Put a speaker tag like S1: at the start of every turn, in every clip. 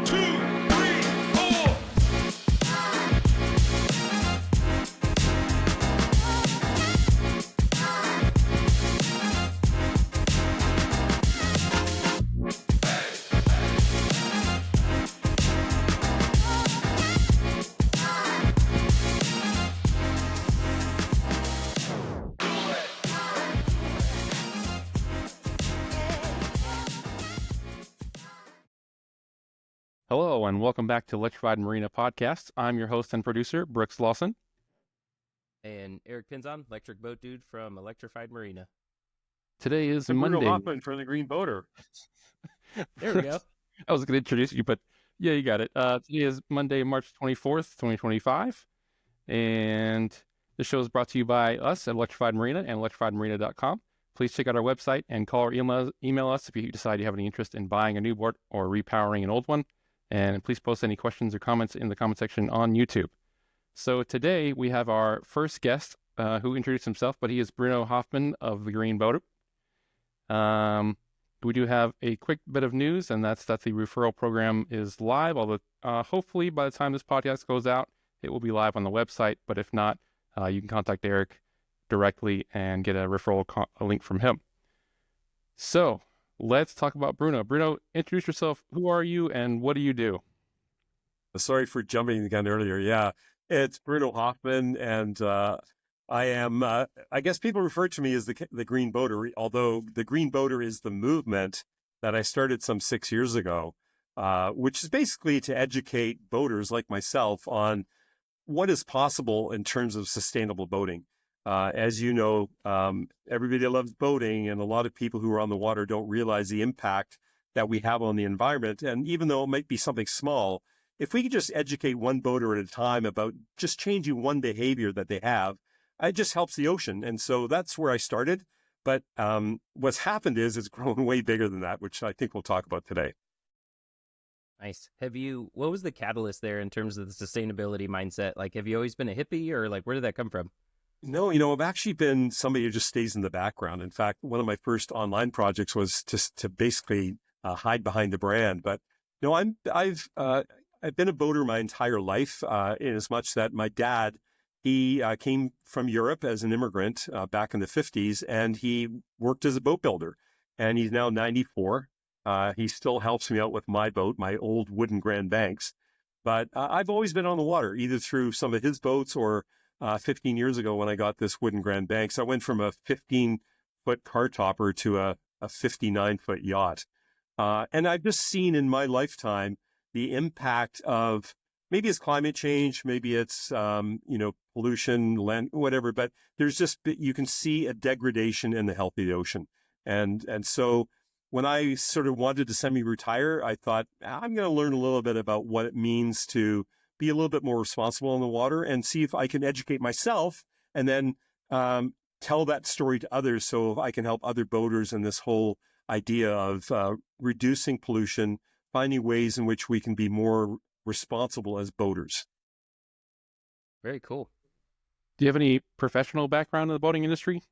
S1: two, three, four.
S2: Hello, and welcome back to Electrified Marina Podcast. I'm your host and producer, Brooks Lawson.
S3: And Erick Pinzon, electric boat dude from Electrified Marina.
S2: Today is
S4: and
S2: Monday.
S4: Bruno Hoffman from the Green Boater.
S3: There we go.
S2: I was going to introduce you, but yeah, you got it. Today is Monday, March 24th, 2025. And the show is brought to you by us at Electrified Marina and electrifiedmarina.com. Please check out our website and call or email us if you decide you have any interest in buying a new boat or repowering an old one. And please post any questions or comments in the comment section on YouTube. So today we have our first guest who introduced himself, but he is Bruno Hoffman of the Green Boater. We do have a quick bit of news, and that's that the referral program is live, although hopefully by the time this podcast goes out, it will be live on the website. But if not, you can contact Erick directly and get a referral link from him. So let's talk about Bruno. Bruno, introduce yourself. Who are you and what do you do?
S4: Sorry for jumping the gun earlier. Yeah, it's Bruno Hoffman, and I am, I guess people refer to me as the Green Boater, although the Green Boater is the movement that I started some 6 years ago, which is basically to educate boaters like myself on what is possible in terms of sustainable boating. As you know, everybody loves boating, and a lot of people who are on the water don't realize the impact that we have on the environment. And even though it might be something small, if we could just educate one boater at a time about just changing one behavior that they have, it just helps the ocean. And so that's where I started. But what's happened is it's grown way bigger than that, which I think we'll talk about today.
S3: Nice. What was the catalyst there in terms of the sustainability mindset? Like, have you always been a hippie, or like, where did that come from?
S4: No, I've actually been somebody who just stays in the background. In fact, one of my first online projects was just to basically hide behind the brand. But I've been a boater my entire life, in as much that my dad, he came from Europe as an immigrant back in the 50s, and he worked as a boat builder. And he's now 94. He still helps me out with my boat, my old wooden Grand Banks. But I've always been on the water, either through some of his boats or 15 years ago when I got this wooden Grand Banks. I went from a 15-foot car topper to a 59-foot yacht. And I've just seen in my lifetime the impact of, maybe it's climate change, maybe it's, pollution, land, whatever, but you can see a degradation in the health of the ocean. And so when I sort of wanted to semi-retire, I thought, I'm going to learn a little bit about what it means to be a little bit more responsible in the water and see if I can educate myself and then tell that story to others so I can help other boaters in this whole idea of reducing pollution, finding ways in which we can be more responsible as boaters.
S3: Very cool.
S2: Do you have any professional background in the boating industry?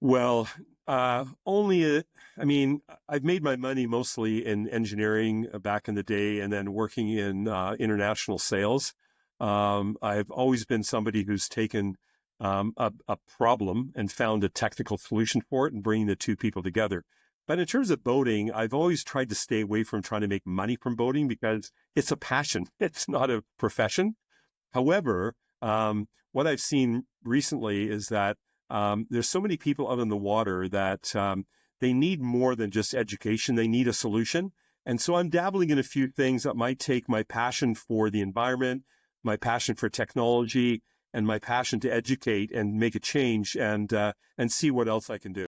S4: Well, I've made my money mostly in engineering back in the day and then working in international sales. I've always been somebody who's taken a problem and found a technical solution for it and bringing the two people together. But in terms of boating, I've always tried to stay away from trying to make money from boating because it's a passion. It's not a profession. However, what I've seen recently is that there's so many people out in the water that they need more than just education. They need a solution. And so I'm dabbling in a few things that might take my passion for the environment, my passion for technology, and my passion to educate and make a change and see what else I can do.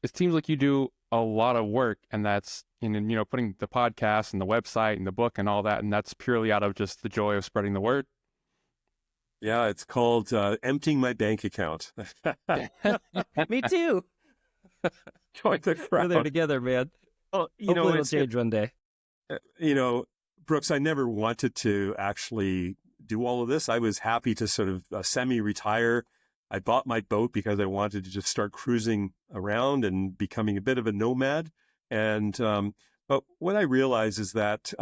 S2: It seems like you do a lot of work, and that's putting the podcast and the website and the book and all that, and that's purely out of just the joy of spreading the word.
S4: Yeah, it's called emptying my bank account.
S3: Me too.
S4: Join the crowd.
S3: We're there together, man.
S4: Well,
S3: Hopefully it'll change one day.
S4: Brooks, I never wanted to actually do all of this. I was happy to sort of semi-retire. I bought my boat because I wanted to just start cruising around and becoming a bit of a nomad. And But what I realize is that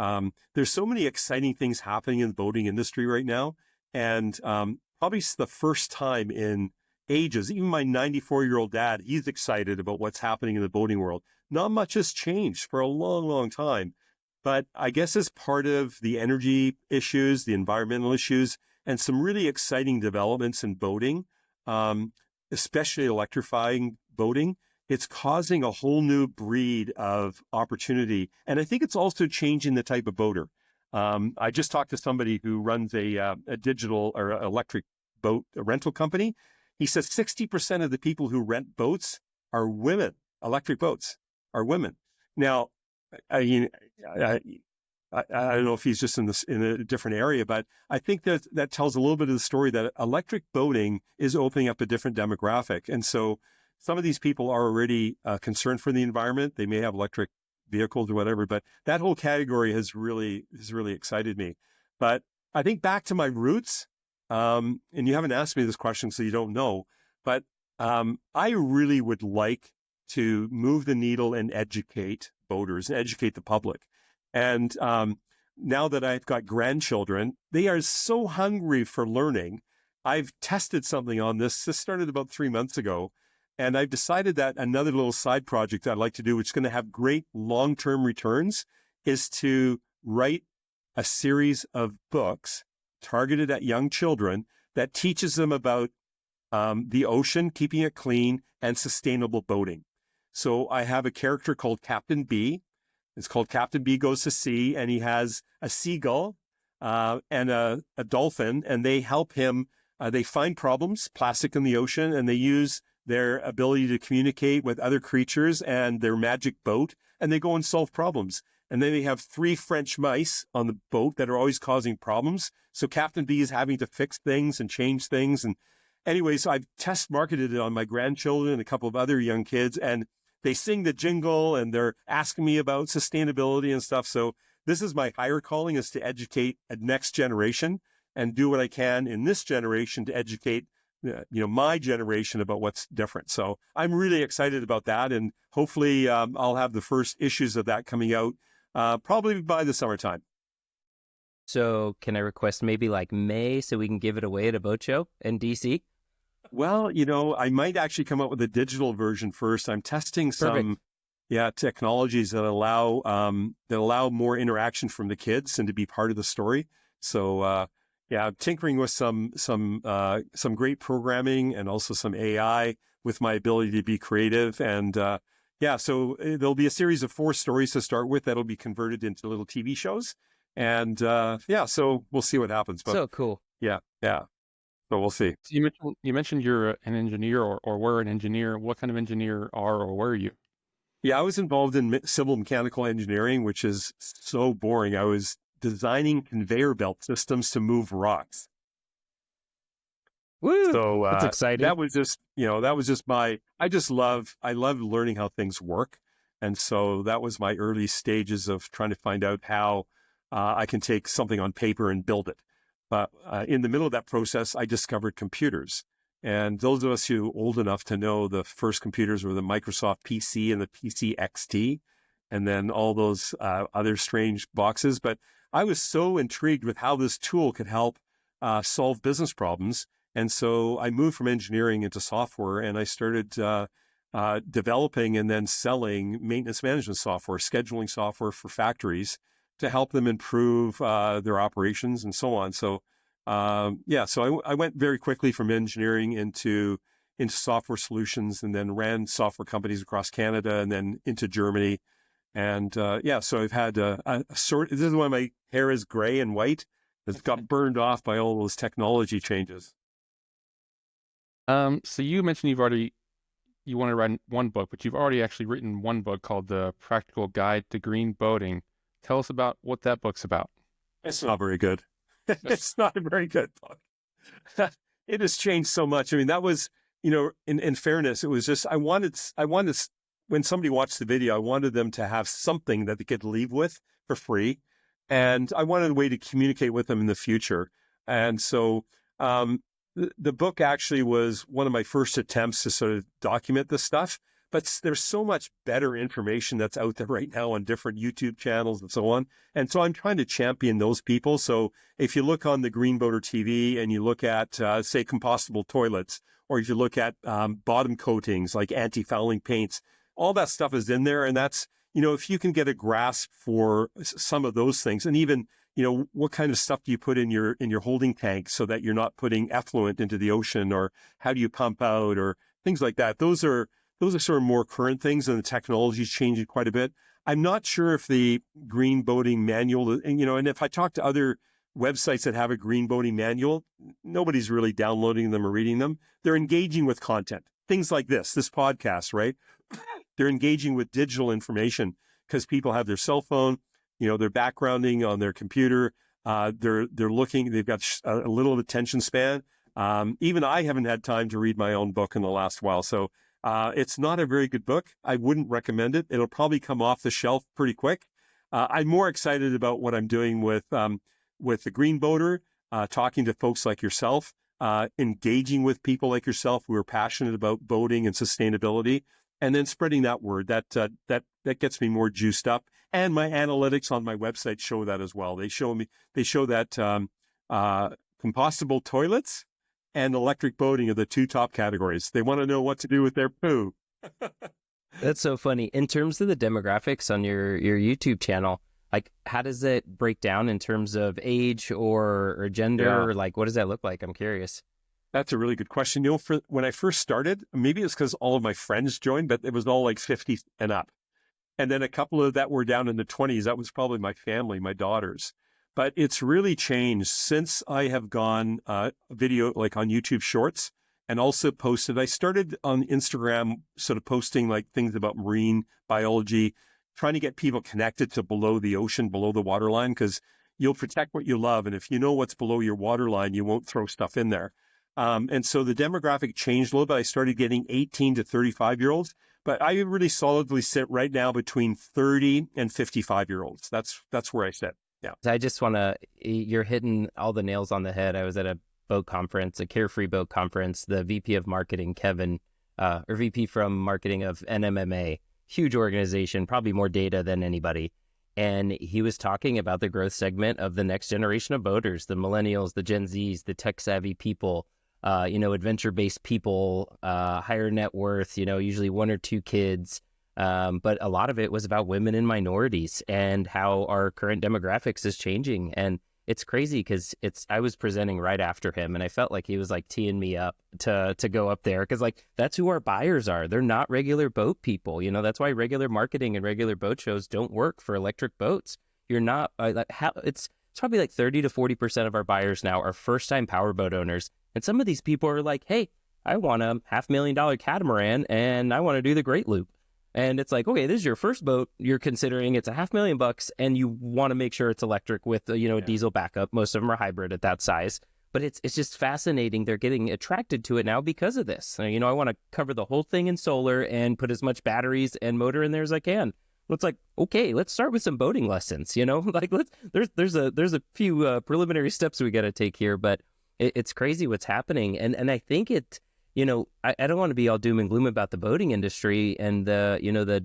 S4: there's so many exciting things happening in the boating industry right now. And probably it's the first time in ages, even my 94-year-old dad, he's excited about what's happening in the boating world. Not much has changed for a long, long time. But I guess as part of the energy issues, the environmental issues, and some really exciting developments in boating, especially electrifying boating, it's causing a whole new breed of opportunity. And I think it's also changing the type of boater. I just talked to somebody who runs a digital or electric boat rental company. He says 60% of the people who rent boats are women. Electric boats are women. Now, I don't know if he's just in a different area, but I think that tells a little bit of the story that electric boating is opening up a different demographic. And so some of these people are already concerned for the environment. They may have electric vehicles or whatever, but that whole category has really excited me. But I think back to my roots, and you haven't asked me this question, so you don't know, but I really would like to move the needle and educate boaters and educate the public. And now that I've got grandchildren, they are so hungry for learning. I've tested something on this. This started about 3 months ago. And I've decided that another little side project I'd like to do, which is going to have great long-term returns, is to write a series of books targeted at young children that teaches them about the ocean, keeping it clean, and sustainable boating. So I have a character called Captain B. It's called Captain B Goes to Sea, and he has a seagull and a dolphin, and they help him. They find problems, plastic in the ocean, and they use their ability to communicate with other creatures and their magic boat, and they go and solve problems. And then they have 3 French mice on the boat that are always causing problems. So Captain B is having to fix things and change things. And anyways, I've test marketed it on my grandchildren and a couple of other young kids, and they sing the jingle and they're asking me about sustainability and stuff. So this is my higher calling, is to educate a next generation and do what I can in this generation to educate my generation about what's different. So I'm really excited about that. And hopefully I'll have the first issues of that coming out probably by the summertime.
S3: So can I request maybe like May so we can give it away at a boat show in DC?
S4: Well, I might actually come up with a digital version first. I'm testing some technologies that allow more interaction from the kids and to be part of the story. So I'm tinkering with some great programming and also some AI with my ability to be creative. And so there'll be a series of 4 stories to start with that'll be converted into little TV shows. And so we'll see what happens. But,
S3: so cool.
S4: Yeah. So we'll see.
S2: So you mentioned you're an engineer or were an engineer. What kind of engineer are or were you?
S4: Yeah, I was involved in civil mechanical engineering, which is so boring. I was designing conveyor belt systems to move rocks.
S3: Woo!
S4: So
S3: that's exciting.
S4: That was just I love learning how things work. And so that was my early stages of trying to find out how I can take something on paper and build it. But in the middle of that process, I discovered computers. And those of us who are old enough to know, the first computers were the Microsoft PC and the PC XT, and then all those other strange boxes. But I was so intrigued with how this tool could help solve business problems. And so I moved from engineering into software, and I started developing and then selling maintenance management software, scheduling software for factories to help them improve their operations and so on. So so I went very quickly from engineering into software solutions, and then ran software companies across Canada and then into Germany. And so I've had a sort. This is why my hair is gray and white. It's got burned off by all those technology changes.
S2: So you mentioned you want to write one book, but you've already actually written one book called The Practical Guide to Green Boating. Tell us about what that book's about.
S4: It's not very good. It's not a very good book. It has changed so much. I mean, that was, in fairness, it was just, I wanted, when somebody watched the video, I wanted them to have something that they could leave with for free. And I wanted a way to communicate with them in the future. And so the book actually was one of my first attempts to sort of document this stuff. but there's so much better information that's out there right now on different YouTube channels and so on. And so I'm trying to champion those people. So if you look on the Green Boater TV and you look at, say, compostable toilets, or if you look at bottom coatings like anti-fouling paints, all that stuff is in there. And that's, if you can get a grasp for some of those things, and even, what kind of stuff do you put in your holding tank so that you're not putting effluent into the ocean, or how do you pump out, or things like that. Those are sort of more current things, and the technology is changing quite a bit. I'm not sure if the green boating manual, and if I talk to other websites that have a green boating manual, nobody's really downloading them or reading them. They're engaging with content, things like this podcast, right? They're engaging with digital information because people have their cell phone, they're backgrounding on their computer. They're looking, they've got a little attention span. Even I haven't had time to read my own book in the last while. So it's not a very good book. I wouldn't recommend it. It'll probably come off the shelf pretty quick. I'm more excited about what I'm doing with the Green Boater, talking to folks like yourself, engaging with people like yourself who are passionate about boating and sustainability, and then spreading that word. That gets me more juiced up. And my analytics on my website show that as well. They show that compostable toilets and electric boating are the two top categories. They want to know what to do with their poo.
S3: That's so funny. In terms of the demographics on your YouTube channel, like, how does it break down in terms of age or gender?
S4: Yeah.
S3: Or like, what does that look like? I'm curious.
S4: That's a really good question. When I first started, maybe it's because all of my friends joined, but it was all like 50 and up. And then a couple of that were down in the 20s. That was probably my family, my daughters. But it's really changed since I have gone video, like on YouTube Shorts, and also posted. I started on Instagram sort of posting like things about marine biology, trying to get people connected to below the ocean, below the waterline, because you'll protect what you love. And if you know what's below your waterline, you won't throw stuff in there. And so the demographic changed a little bit. I started getting 18 to 35-year-olds, but I really solidly sit right now between 30 and 55-year-olds. That's where I sit. Yeah.
S3: I just want to, you're hitting all the nails on the head. I was at a boat conference, a Carefree boat conference. The VP of marketing, Kevin, or VP from marketing of NMMA, huge organization, probably more data than anybody. And he was talking about the growth segment of the next generation of boaters, the millennials, the Gen Zs, the tech savvy people, adventure-based people, higher net worth, usually one or two kids. But a lot of it was about women and minorities and how our current demographics is changing. And it's crazy because I was presenting right after him, and I felt like he was like teeing me up to go up there, because like that's who our buyers are. They're not regular boat people. That's why regular marketing and regular boat shows don't work for electric boats. You're not it's probably like 30 to 40% of our buyers now are first-time powerboat owners. And some of these people are like, hey, I want a $500,000 catamaran and I want to do the Great Loop. And it's like, okay, this is your first boat. You're considering it's $500,000 and you want to make sure it's electric with, a diesel backup. Most of them are hybrid at that size. But it's just fascinating. They're getting attracted to it now because of this. I want to cover the whole thing in solar and put as much batteries and motor in there as I can. It's like, okay, let's start with some boating lessons. Like there's a few preliminary steps we got to take here, but it's crazy what's happening. And I think I don't want to be all doom and gloom about the boating industry and the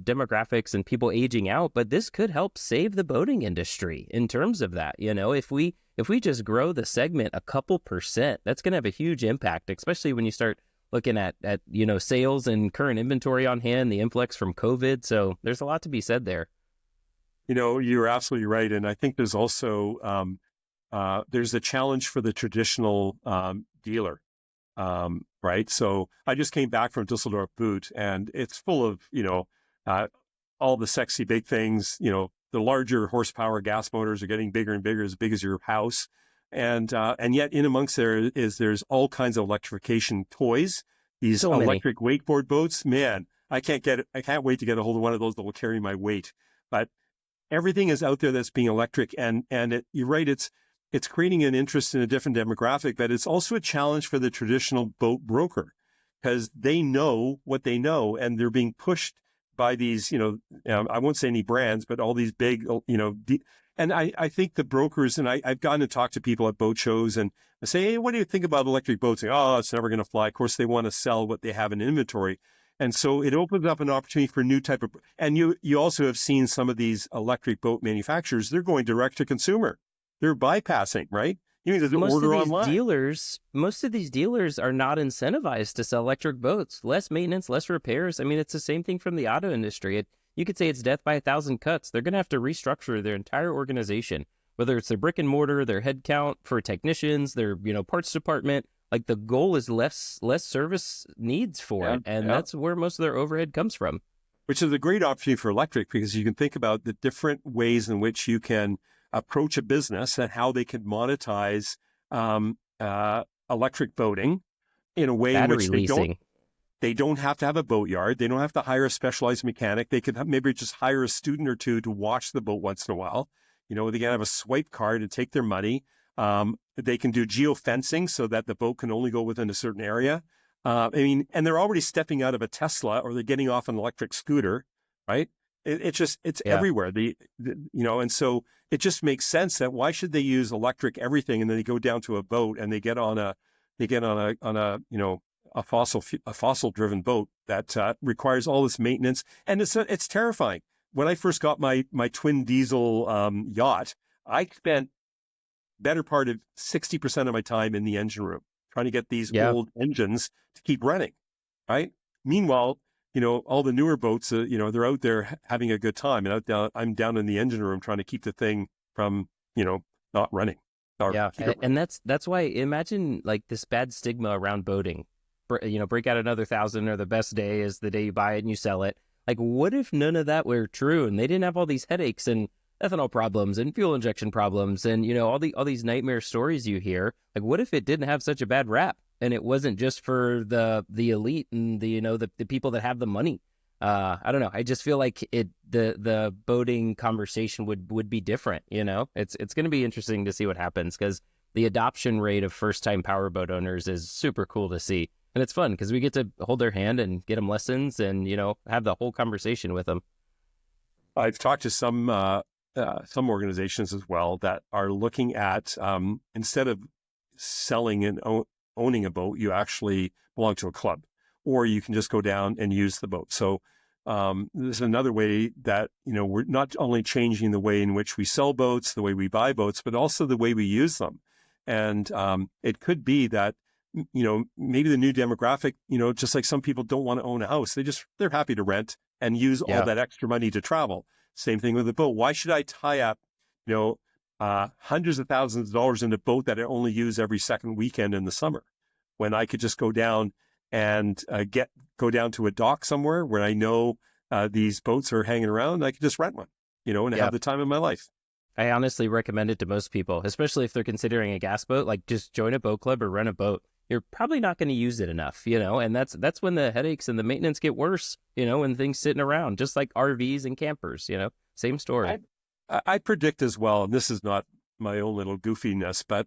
S3: demographics and people aging out, but this could help save the boating industry in terms of that. If we just grow the segment a couple percent, that's going to have a huge impact, especially when you start looking at sales and current inventory on hand, the influx from COVID. So there's a lot to be said there.
S4: You're absolutely right. And I think there's also, there's a challenge for the traditional dealer. Right. So I just came back from Dusseldorf Boot, and it's full of, all the sexy big things. The larger horsepower gas motors are getting bigger and bigger, as big as your house. And yet in amongst there's all kinds of electrification toys, these
S3: So many.
S4: electric wakeboard boats. Man, I can't wait to get a hold of one of those that will carry my weight. But everything is out there that's being electric. And you're right. It's creating an interest in a different demographic, but it's also a challenge for the traditional boat broker, because they know what they know, and they're being pushed by these, I won't say any brands, but all these big, and I think the brokers, and I've gotten to talk to people at boat shows, and I say, hey, what do you think about electric boats? Oh, it's never going to fly. Of course, they want to sell what they have in inventory. And so it opens up an opportunity for new type of, and you also have seen some of these electric boat manufacturers, they're going direct to consumer. They're bypassing, right? You can just order online.
S3: Most of these dealers are not incentivized to sell electric boats. Less maintenance, less repairs. I mean, it's the same thing from the auto industry. You could say it's death by 1,000 cuts. They're going to have to restructure their entire organization, whether it's their brick and mortar, their headcount for technicians, their parts department. Like the goal is less service needs for it, and that's where most of their overhead comes from.
S4: Which is a great opportunity for electric, because you can think about the different ways in which you can approach a business and how they can monetize electric boating in a way
S3: Battery
S4: in which
S3: leasing.
S4: they don't have to have a boat yard. They don't have to hire a specialized mechanic. They could maybe just hire a student or two to watch the boat once in a while. They can have a swipe card and take their money. They can do geofencing so that the boat can only go within a certain area. And they're already stepping out of a Tesla, or they're getting off an electric scooter, right? It's everywhere. And so it just makes sense that why should they use electric everything, and then they go down to a boat and they get on a fossil driven boat that requires all this maintenance, and it's terrifying. When I first got my twin diesel yacht, I spent better part of 60% of my time in the engine room trying to get these old engines to keep running, right? Meanwhile, all the newer boats, they're out there having a good time, and I'm down in the engine room trying to keep the thing from, not running.
S3: And that's why, imagine like this bad stigma around boating. Break out another 1,000, or the best day is the day you buy it and you sell it. Like, what if none of that were true, and they didn't have all these headaches and ethanol problems and fuel injection problems and all these nightmare stories you hear? Like, what if it didn't have such a bad rap, and it wasn't just for the elite and the people that have the money? I don't know. I just feel like the boating conversation would be different. It's going to be interesting to see what happens, because the adoption rate of first time powerboat owners is super cool to see, and it's fun because we get to hold their hand and get them lessons and have the whole conversation with them.
S4: I've talked to some organizations as well that are looking at, instead of selling and owning a boat, you actually belong to a club, or you can just go down and use the boat. So this is another way that, we're not only changing the way in which we sell boats, the way we buy boats, but also the way we use them. And it could be that, maybe the new demographic, just like some people don't want to own a house, they're happy to rent and use all that extra money to travel. Same thing with the boat. Why should I tie up, hundreds of thousands of dollars in a boat that I only use every second weekend in the summer, when I could just go down and go down to a dock somewhere where I know these boats are hanging around? I could just rent one, and have the time of my life.
S3: I honestly recommend it to most people, especially if they're considering a gas boat. Like, just join a boat club or rent a boat. You're probably not going to use it enough, and that's when the headaches and the maintenance get worse, when things sitting around, just like RVs and campers, same story.
S4: I predict as well, and this is not my own little goofiness, but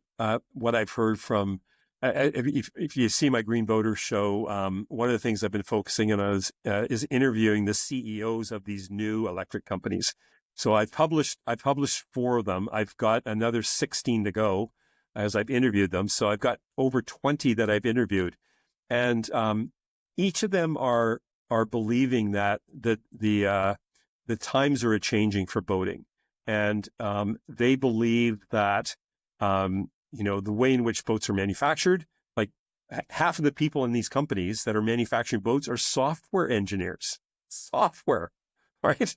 S4: what I've heard from, if you see my Green Boater show, one of the things I've been focusing on is interviewing the CEOs of these new electric companies. So I've published 4 of them. I've got another 16 to go as I've interviewed them. So I've got over 20 that I've interviewed, and each of them are believing that the times are changing for boating, and they believe that the way in which boats are manufactured, like half of the people in these companies that are manufacturing boats are software engineers. Software, right?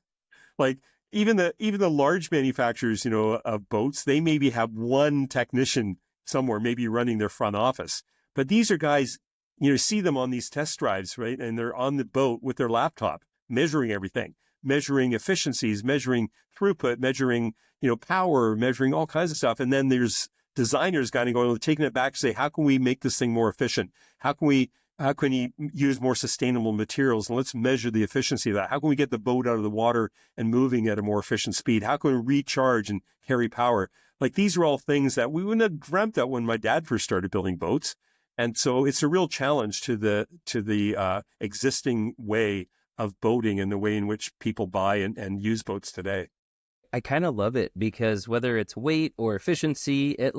S4: Like, even the large manufacturers, of boats, they maybe have one technician somewhere, maybe running their front office. But these are guys, see them on these test drives, right? And they're on the boat with their laptop, measuring everything, measuring efficiencies, measuring throughput, measuring, power, measuring all kinds of stuff. And then there's designers kind of going, taking it back to say, how can we make this thing more efficient? How can you use more sustainable materials? And let's measure the efficiency of that. How can we get the boat out of the water and moving at a more efficient speed? How can we recharge and carry power? Like, these are all things that we wouldn't have dreamt of when my dad first started building boats. And so it's a real challenge to the existing way of boating and the way in which people buy and use boats today.
S3: I kind of love it because whether it's weight or efficiency, it's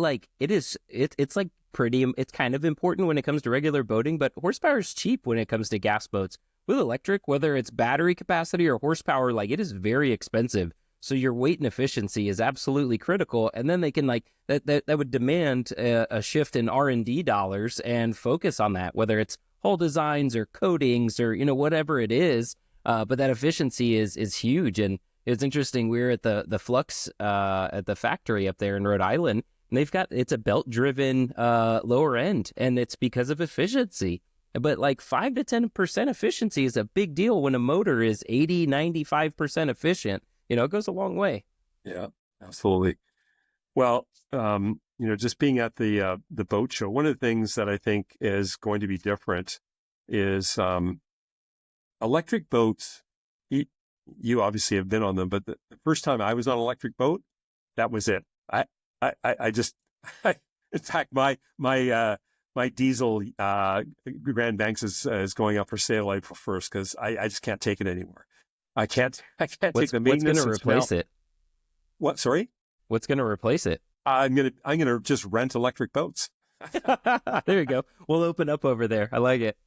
S3: kind of important when it comes to regular boating, but horsepower is cheap when it comes to gas boats. with electric, whether it's battery capacity or horsepower, like it is very expensive. So your weight and efficiency is absolutely critical. And then they can that would demand a shift in R&D dollars and focus on that, whether it's hull designs or coatings or, whatever it is. But that efficiency is huge. And it's interesting. We were at the Flux at the factory up there in Rhode Island, and it's a belt-driven lower end, and it's because of efficiency. But like 5 to 10% efficiency is a big deal when a motor is 80, 95% efficient. It goes a long way.
S4: Yeah, absolutely. Well, just being at the boat show, one of the things that I think is going to be different is electric boats. You obviously have been on them, but the first time I was on an electric boat, that was it. I just, in fact, my diesel Grand Banks is going up for sale April 1st because I just can't take it anymore. I can't take the maintenance.
S3: What's going to replace it?
S4: What? Sorry?
S3: What's going to replace it?
S4: I'm gonna just rent electric boats.
S3: There you go. We'll open up over there. I like it.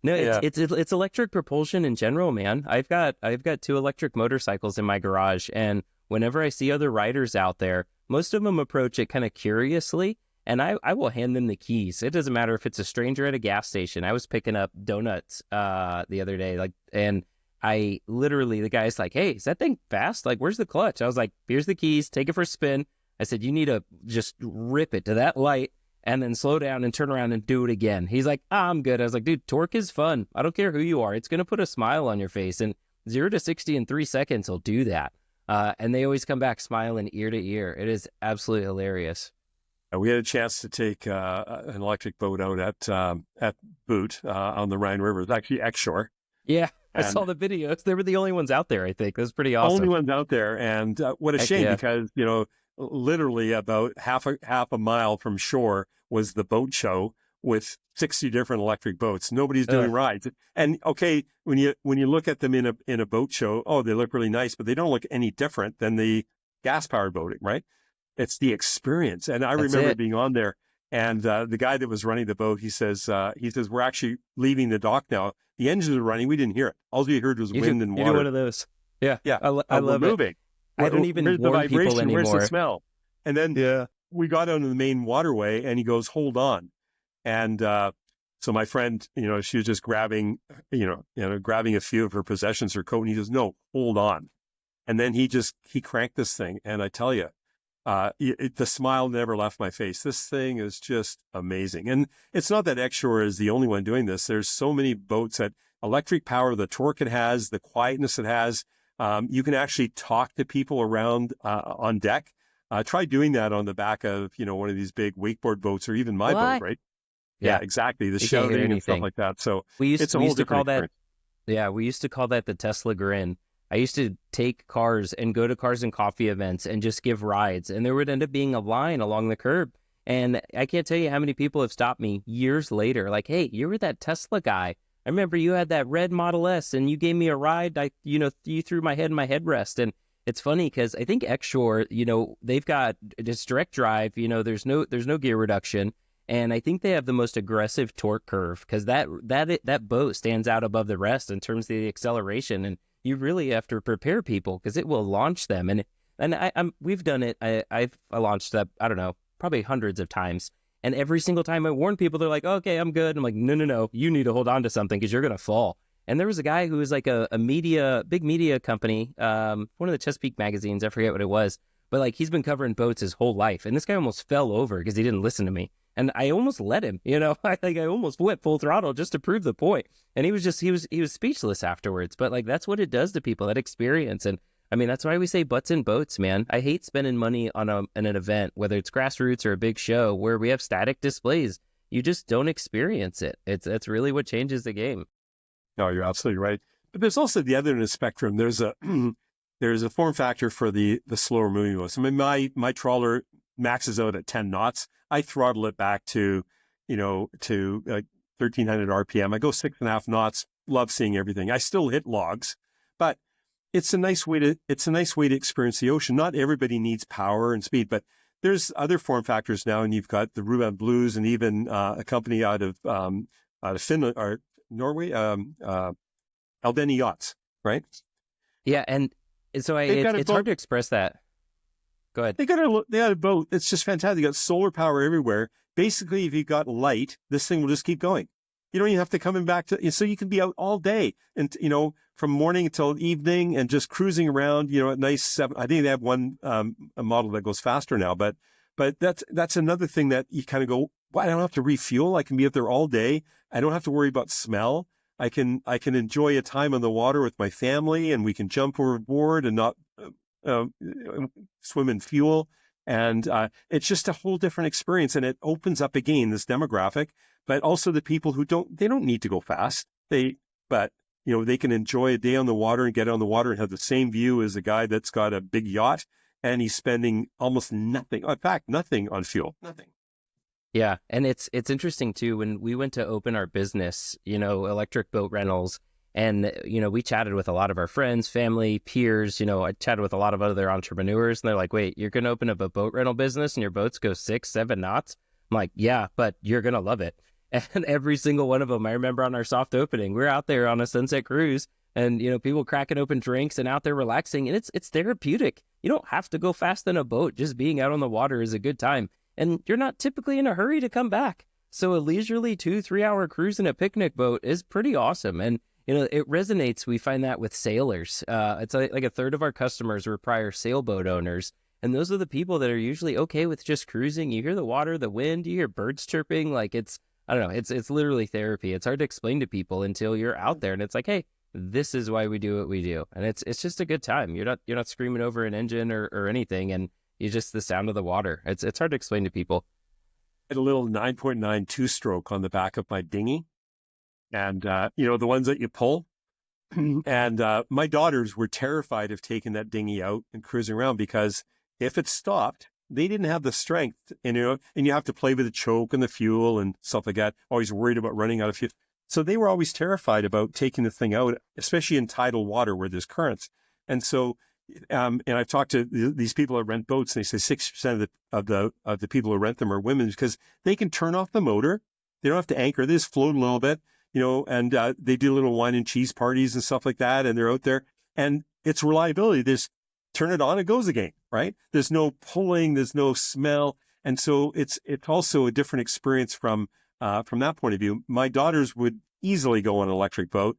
S3: No, it's electric propulsion in general, man. I've got 2 electric motorcycles in my garage, and whenever I see other riders out there, most of them approach it kind of curiously, and I will hand them the keys. It doesn't matter if it's a stranger at a gas station. I was picking up donuts the other day, and I literally, the guy's like, "Hey, is that thing fast? Like, where's the clutch?" I was like, "Here's the keys. Take it for a spin." I said, "You need to just rip it to that light and then slow down and turn around and do it again." He's like, "I'm good." I was like, "Dude, torque is fun. I don't care who you are. It's going to put a smile on your face. And 0 to 60 in 3 seconds will do that." And they always come back smiling ear to ear. It is absolutely hilarious.
S4: We had a chance to take an electric boat out at Boot on the Rhine River. It's actually X-Shore.
S3: Yeah, I saw the videos. They were the only ones out there, I think. That was pretty awesome.
S4: Only ones out there. And what a shame because, literally about half a mile from shore was the boat show with 60 different electric boats. Nobody's doing rides. And okay, when you look at them in a boat show, they look really nice, but they don't look any different than the gas-powered boating, right? It's the experience. And I remember being on there, and the guy that was running the boat, he says, "We're actually leaving the dock now. The engines are running. We didn't hear it. All we heard was wind and water."
S3: You're one of those. Yeah. I love
S4: we're moving.
S3: I don't even
S4: where's
S3: warn
S4: the vibration?
S3: people anymore.
S4: Where's the smell? And then we got onto the main waterway, and he goes, "Hold on." And so my friend, she was just grabbing a few of her possessions, her coat, and he says, "No, hold on." And then he cranked this thing, and I tell you, the smile never left my face. This thing is just amazing. And it's not that X-Shore is the only one doing this. There's so many boats that electric power, the torque it has, the quietness it has. You can actually talk to people around on deck. Try doing that on the back of, one of these big wakeboard boats or even my boat, right? Yeah, exactly. The shouting and stuff like that. So we used to call that the Tesla grin. I used to take cars and go to Cars and Coffee events and just give rides. And there would end up being a line along the curb. And I can't tell you how many people have stopped me years later. Like, "Hey, you were that Tesla guy. I remember you had that red Model S and you gave me a ride. You threw my head in my headrest." And it's funny because I think X-Shore, they've got just direct drive. There's no gear reduction. And I think they have the most aggressive torque curve because that boat stands out above the rest in terms of the acceleration. And you really have to prepare people because it will launch them. And we've done it. I've launched up, I don't know, probably hundreds of times. And every single time I warn people, they're like, "Okay, I'm good." I'm like, no, you need to hold on to something because you're going to fall. And there was a guy who was like a big media company, one of the Chesapeake magazines, I forget what it was, but like he's been covering boats his whole life. And this guy almost fell over because he didn't listen to me. And I almost let him, I almost went full throttle just to prove the point. And he was speechless afterwards. But like, that's what it does to people, that experience. And I mean, that's why we say butts in boats, man. I hate spending money on an event, whether it's grassroots or a big show where we have static displays. You just don't experience it. That's really what changes the game. No, you're absolutely right. But there's also the other end of the spectrum. There's a form factor for the slower moving boats. I mean, my trawler maxes out at 10 knots. I throttle it back to 1,300 RPM. I go 6.5 knots. Love seeing everything. I still hit logs, but it's a nice way to experience the ocean. Not everybody needs power and speed, but there's other form factors now, and you've got the Ruben Blues, and even a company out of Finland or Norway, Aldeni Yachts, right?
S3: Yeah, and so
S4: They've got a
S3: it's hard
S4: boat.
S3: to express that. Go ahead.
S4: They got a boat. It's just fantastic. They got solar power everywhere. Basically, if you got light, this thing will just keep going. You don't even have to come back to, so you can be out all day and, from morning until evening and just cruising around, at nice seven. I think they have one, a model that goes faster now, but that's another thing that you kind of go, well, I don't have to refuel. I can be up there all day. I don't have to worry about smell. I can enjoy a time on the water with my family, and we can jump overboard and not swim in fuel. And it's just a whole different experience. And it opens up again this demographic, but also the people who don't need to go fast. They can enjoy a day on the water and get on the water and have the same view as a guy that's got a big yacht and he's spending almost nothing. In fact, nothing on fuel. Nothing.
S3: Yeah, and it's interesting too, when we went to open our business, electric boat rentals, and we chatted with a lot of our friends, family, peers. I chatted with a lot of other entrepreneurs, and they're like, wait, you're going to open up a boat rental business and your boats go 6-7 knots? I'm like, yeah, but you're going to love it. And every single one of them, I remember on our soft opening, we're out there on a sunset cruise, and people cracking open drinks and out there relaxing, and it's therapeutic. You don't have to go fast in a boat. Just being out on the water is a good time. And you're not typically in a hurry to come back. So a leisurely 2-3 hour cruise in a picnic boat is pretty awesome. And, it resonates. We find that with sailors. It's like a third of our customers were prior sailboat owners. And those are the people that are usually okay with just cruising. You hear the water, the wind, you hear birds chirping. Like I don't know, it's literally therapy. It's hard to explain to people until you're out there. And it's like, hey, this is why we do what we do. And it's just a good time. You're not screaming over an engine or anything. And you just the sound of the water. It's hard to explain to people.
S4: I had a little 9.9 two-stroke on the back of my dinghy, and the ones that you pull. And my daughters were terrified of taking that dinghy out and cruising around because if it stopped, they didn't have the strength. And you have to play with the choke and the fuel and stuff like that. Always worried about running out of fuel. So they were always terrified about taking the thing out, especially in tidal water where there's currents. And so. And I've talked to these people that rent boats, and they say 60% of the people who rent them are women because they can turn off the motor. They don't have to anchor. They just float a little bit, and they do little wine and cheese parties and stuff like that. And they're out there, and it's reliability. They just turn it on, it goes again, right? There's no pulling, there's no smell, and so it's also a different experience from that point of view. My daughters would easily go on an electric boat,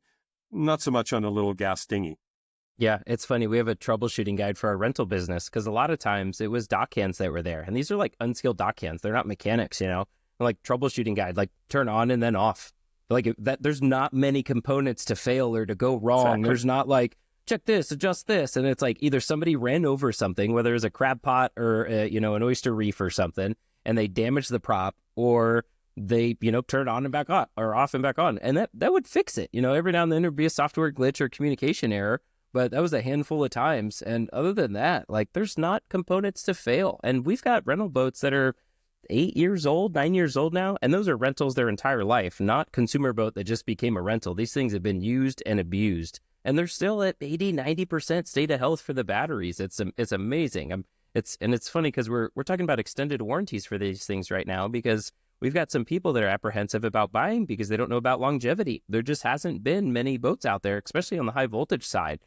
S4: not so much on a little gas dinghy.
S3: Yeah, it's funny. We have a troubleshooting guide for our rental business because a lot of times it was dock hands that were there. And these are like unskilled dock hands. They're not mechanics, like troubleshooting guide, like turn on and then off. Like that, there's not many components to fail or to go wrong.
S4: Exactly.
S3: There's not like, check this, adjust this. And it's like either somebody ran over something, whether it's a crab pot or, an oyster reef or something, and they damaged the prop, or they, turn on and back on or off and back on. And that would fix it. Every now and then there'd be a software glitch or communication error. But that was a handful of times. And other than that, like there's not components to fail. And we've got rental boats that are 8 years old, 9 years old now. And those are rentals their entire life, not consumer boat that just became a rental. These things have been used and abused. And they're still at 80, 90% state of health for the batteries. It's amazing. It's funny because we're talking about extended warranties for these things right now because we've got some people that are apprehensive about buying because they don't know about longevity. There just hasn't been many boats out there, especially on the high voltage side.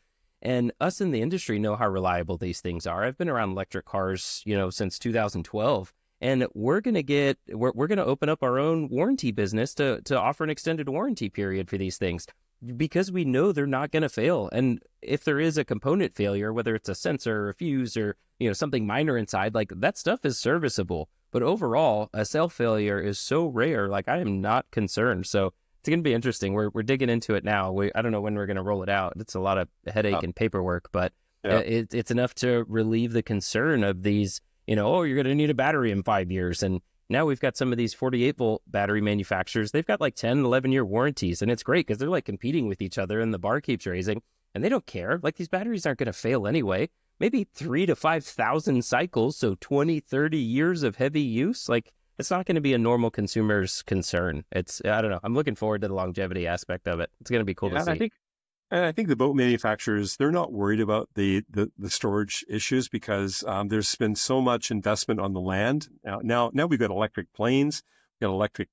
S3: And us in the industry know how reliable these things are. I've been around electric cars, since 2012, and we're going to open up our own warranty business to offer an extended warranty period for these things because we know they're not going to fail. And if there is a component failure, whether it's a sensor or a fuse or, something minor inside, like that stuff is serviceable. But overall, a cell failure is so rare, like I am not concerned. So it's going to be interesting. We're digging into it now. I don't know when we're going to roll it out. It's a lot of headache and paperwork, but it's enough to relieve the concern of these, you're going to need a battery in 5 years. And now we've got some of these 48-volt battery manufacturers. They've got like 10, 11-year warranties. And it's great because they're like competing with each other and the bar keeps raising. And they don't care. Like these batteries aren't going to fail anyway. Maybe 3,000 to 5,000 cycles. So 20, 30 years of heavy use. Like, it's not going to be a normal consumer's concern. I don't know. I'm looking forward to the longevity aspect of it. It's going to be cool to see.
S4: I think the boat manufacturers, they're not worried about the storage issues because there's been so much investment on the land. Now we've got electric planes, we've got electric,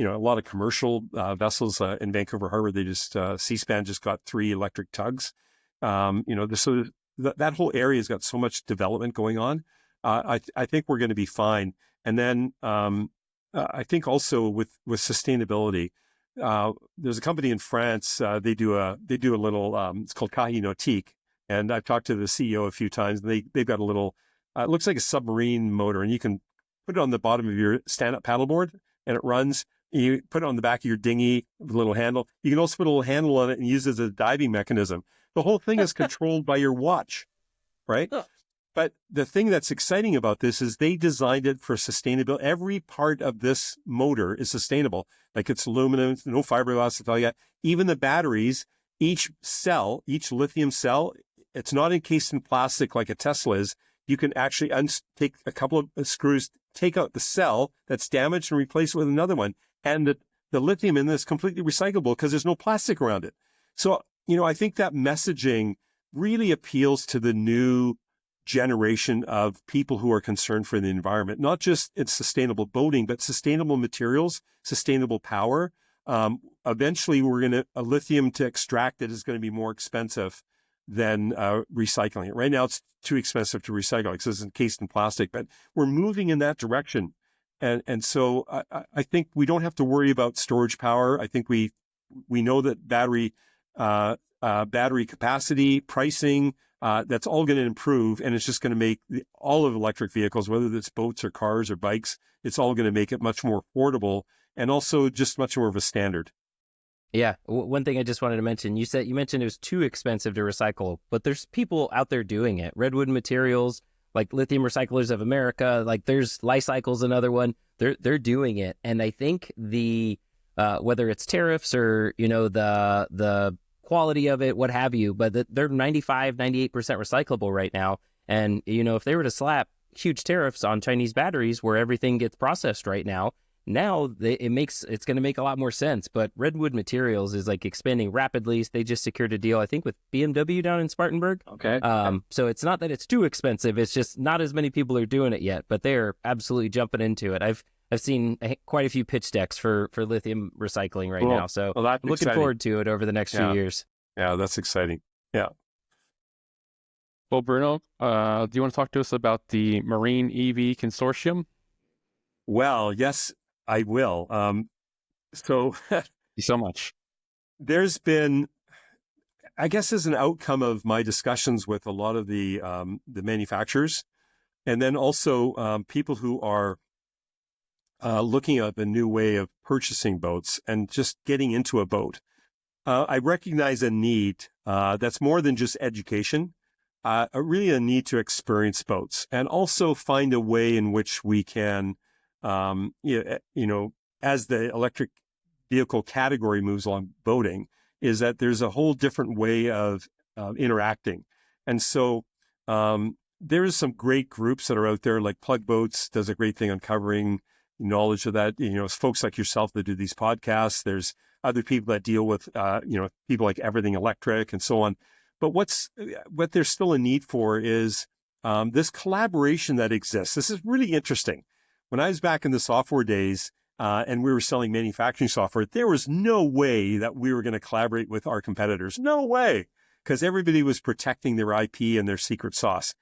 S4: a lot of commercial vessels in Vancouver Harbor. They just Seaspan just got 3 electric tugs. So that whole area has got so much development going on. I think we're going to be fine. And then I think also with sustainability, there's a company in France. They do a little. It's called Cahier Nautique, and I've talked to the CEO a few times. And they've got a little. It looks like a submarine motor, and you can put it on the bottom of your stand-up paddleboard, and it runs. You put it on the back of your dinghy with a little handle. You can also put a little handle on it and use it as a diving mechanism. The whole thing is controlled by your watch, right? But the thing that's exciting about this is they designed it for sustainability. Every part of this motor is sustainable. Like it's aluminum, no fiberglass, all that. Even the batteries, each lithium cell, it's not encased in plastic like a Tesla is. You can actually take a couple of screws, take out the cell that's damaged and replace it with another one. And the lithium in this is completely recyclable because there's no plastic around it. So, I think that messaging really appeals to the new generation of people who are concerned for the environment, not just in sustainable boating, but sustainable materials, sustainable power. Eventually, a lithium to extract it is going to be more expensive than recycling it. Right now, it's too expensive to recycle because it's encased in plastic, but we're moving in that direction. And so I think we don't have to worry about storage power. I think we know that battery capacity, pricing, that's all going to improve, and it's just going to make all of electric vehicles, whether it's boats or cars or bikes, it's all going to make it much more affordable and also just much more of a standard.
S3: Yeah. One thing I just wanted to mention, you mentioned it was too expensive to recycle, but there's people out there doing it. Redwood Materials, like Lithium Recyclers of America, like there's Li-Cycle's another one. They're doing it. And I think whether it's tariffs or, the quality of it, what have you, but they're 95, 98% recyclable right now. And, if they were to slap huge tariffs on Chinese batteries where everything gets processed right now, it's going to make a lot more sense. But Redwood Materials is like expanding rapidly. They just secured a deal, I think, with BMW down in Spartanburg.
S4: Okay.
S3: So it's not that it's too expensive. It's just not as many people are doing it yet, but they're absolutely jumping into it. I've seen quite a few pitch decks for lithium recycling right now. So I'm looking forward to it over the next few years.
S4: Yeah, that's exciting. Yeah.
S2: Well, Bruno, do you want to talk to us about the Marine EV Consortium?
S4: Well, yes, I will. So
S2: Thank you so much.
S4: There's been, I guess, as an outcome of my discussions with a lot of the manufacturers, and then also people who are looking at a new way of purchasing boats and just getting into a boat. I recognize a need that's more than just education, really a need to experience boats and also find a way in which we can, as the electric vehicle category moves along boating, is that there's a whole different way of interacting. And so there's some great groups that are out there, like Plug Boats does a great thing on covering knowledge of that. Folks like yourself that do these podcasts. There's other people that deal with, people like Everything Electric and so on. But what there's still a need for is this collaboration that exists. This is really interesting. When I was back in the software days and we were selling manufacturing software, there was no way that we were going to collaborate with our competitors. No way, because everybody was protecting their IP and their secret sauce.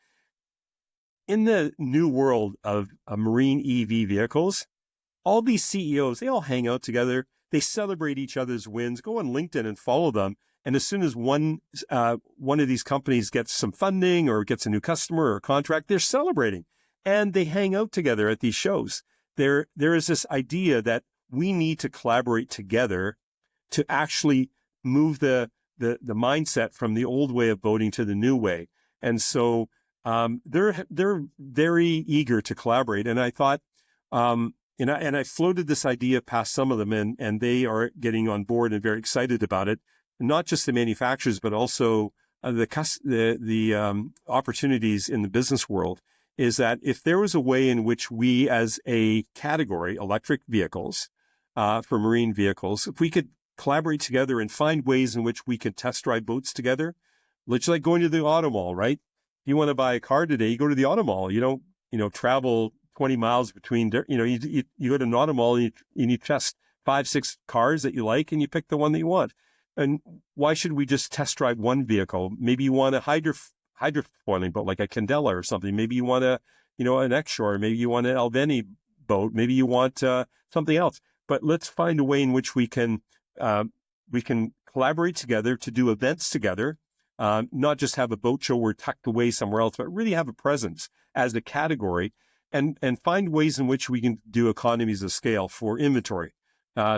S4: In the new world of marine EV vehicles, all these CEOs, they all hang out together. They celebrate each other's wins. Go on LinkedIn and follow them. And as soon as one of these companies gets some funding or gets a new customer or a contract, they're celebrating. And they hang out together at these shows. There is this idea that we need to collaborate together to actually move the mindset from the old way of boating to the new way. And so they're very eager to collaborate. And I thought, and I floated this idea past some of them, and they are getting on board and very excited about it. Not just the manufacturers, but also the opportunities in the business world. Is that if there was a way in which we, as a category, electric vehicles for marine vehicles, if we could collaborate together and find ways in which we could test drive boats together, it's like going to the auto mall, right? If you want to buy a car today, you go to the auto mall. You don't, travel 20 miles between, you go to an auto mall and you test 5, 6 cars that you like, and you pick the one that you want. And why should we just test drive one vehicle? Maybe you want a hydrofoiling boat like a Candela or something. Maybe you want an X-Shore. Maybe you want an Alveni boat. Maybe you want something else. But let's find a way in which we can collaborate together to do events together, not just have a boat show we're tucked away somewhere else, but really have a presence as a category, and find ways in which we can do economies of scale for inventory,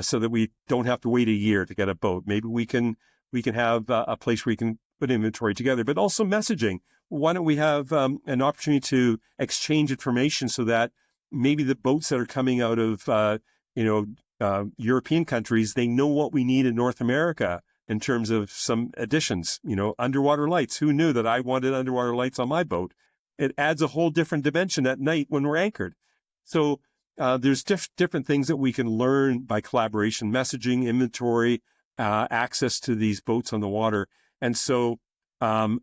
S4: so that we don't have to wait a year to get a boat. Maybe we can have a place where we can put inventory together, but also messaging. Why don't we have an opportunity to exchange information so that maybe the boats that are coming out of European countries, they know what we need in North America in terms of some additions, underwater lights. Who knew that I wanted underwater lights on my boat? It adds a whole different dimension at night when we're anchored. So there's different things that we can learn by collaboration, messaging, inventory, access to these boats on the water. And so I'm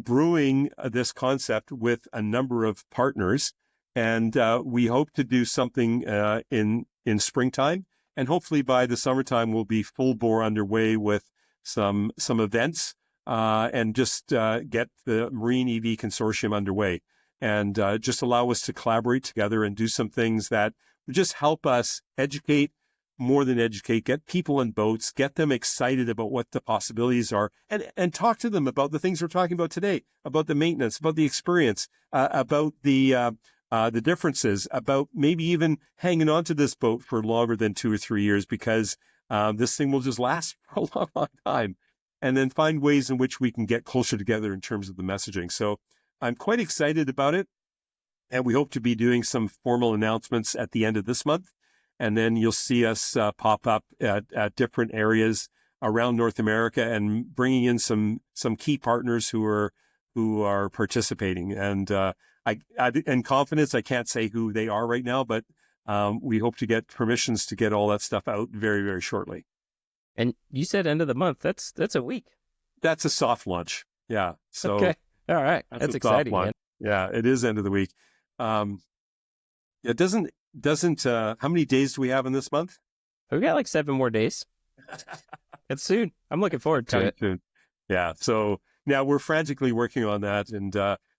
S4: brewing this concept with a number of partners, and we hope to do something in springtime. And hopefully by the summertime, we'll be full bore underway with some events, and just get the Marine EV Consortium underway, and just allow us to collaborate together and do some things that would just help us educate, more than educate, get people in boats, get them excited about what the possibilities are, and talk to them about the things we're talking about today, about the maintenance, about the experience, about the differences, about maybe even hanging on to this boat for longer than 2 or 3 years, because this thing will just last for a long, long time. And then find ways in which we can get closer together in terms of the messaging. So I'm quite excited about it. And we hope to be doing some formal announcements at the end of this month. And then you'll see us pop up at different areas around North America, and bringing in some key partners who are participating. And in confidence, I can't say who they are right now, but we hope to get permissions to get all that stuff out very, very shortly.
S3: And you said end of the month. That's a week.
S4: That's a soft launch. Yeah. So
S3: okay. All right. That's exciting, man.
S4: Yeah, it is end of the week. It doesn't. How many days do we have in this month?
S3: We got like 7 more days. It's soon. I'm looking forward to it.
S4: Soon. Yeah. So now we're frantically working on that, and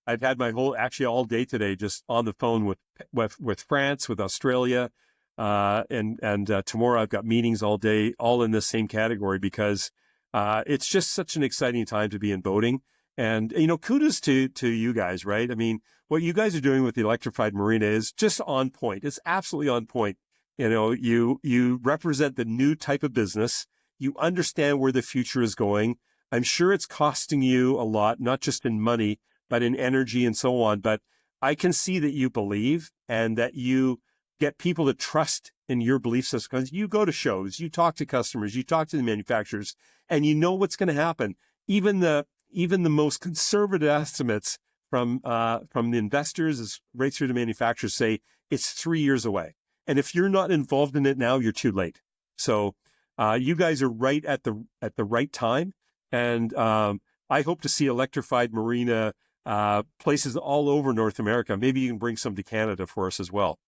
S4: I've had my all day today just on the phone with France, with Australia, and tomorrow I've got meetings all day, all in the same category, because it's just such an exciting time to be in boating. And kudos to you guys, right? I mean, what you guys are doing with the Electrified Marina is just on point. It's absolutely on point. You represent the new type of business. You understand where the future is going. I'm sure it's costing you a lot, not just in money, but in energy and so on. But I can see that you believe, and that you get people to trust in your belief system, because you go to shows, you talk to customers, you talk to the manufacturers, and you know what's going to happen. Even the most conservative estimates from the investors right through the manufacturers say it's 3 years away. And if you're not involved in it now, you're too late. So you guys are right at the right time. And I hope to see Electrified Marina places all over North America. Maybe you can bring some to Canada for us as well.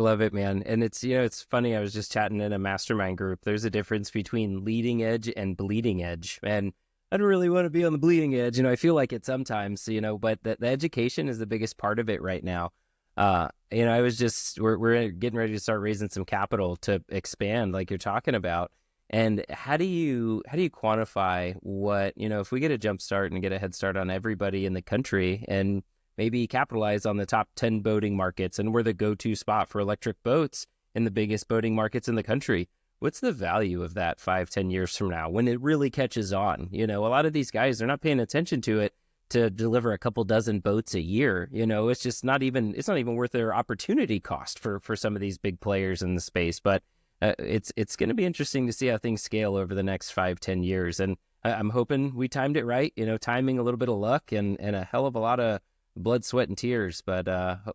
S3: Love it, man. And it's funny. I was just chatting in a mastermind group. There's a difference between leading edge and bleeding edge. And I don't really want to be on the bleeding edge. I feel like it sometimes, but the education is the biggest part of it right now. We're getting ready to start raising some capital to expand, like you're talking about. And how do you quantify what, if we get a jump start and get a head start on everybody in the country, and maybe capitalize on the top 10 boating markets, and we're the go-to spot for electric boats in the biggest boating markets in the country? What's the value of that 5-10 years from now when it really catches on? A lot of these guys, they're not paying attention to it to deliver a couple dozen boats a year. It's just not even worth their opportunity cost for some of these big players in the space. But it's going to be interesting to see how things scale over the next 5-10 years. And I'm hoping we timed it right, timing, a little bit of luck, and a hell of a lot of blood, sweat, and tears. But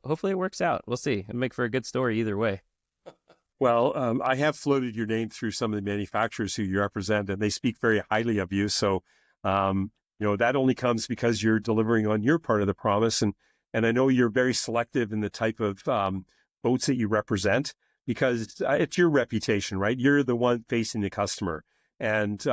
S3: hopefully it works out. We'll see. It'll make for a good story either way.
S4: Well, I have floated your name through some of the manufacturers who you represent, and they speak very highly of you. So, that only comes because you're delivering on your part of the promise. And I know you're very selective in the type of boats that you represent. because it's your reputation, right? You're the one facing the customer. And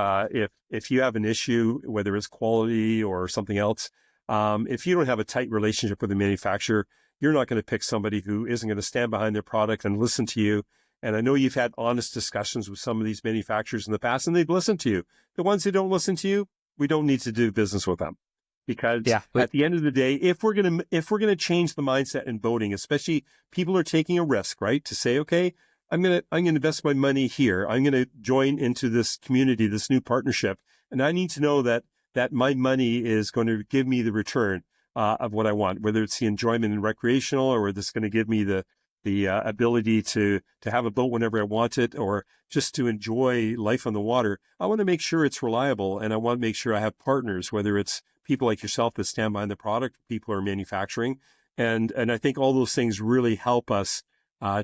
S4: if you have an issue, whether it's quality or something else, if you don't have a tight relationship with the manufacturer, you're not going to pick somebody who isn't going to stand behind their product and listen to you. And I know you've had honest discussions with some of these manufacturers in the past, and they've listened to you. The ones who don't listen to you, we don't need to do business with them. Because at the end of the day, if we're gonna change the mindset in boating, especially people are taking a risk, right? To say, okay, I'm gonna invest my money here. I'm gonna join into this community, this new partnership, and I need to know that my money is going to give me the return of what I want, whether it's the enjoyment and recreational, or whether it's going to give me the ability to have a boat whenever I want it, or just to enjoy life on the water. I want to make sure it's reliable, and I want to make sure I have partners, whether it's people like yourself that stand behind the product, people who are manufacturing. And I think all those things really help us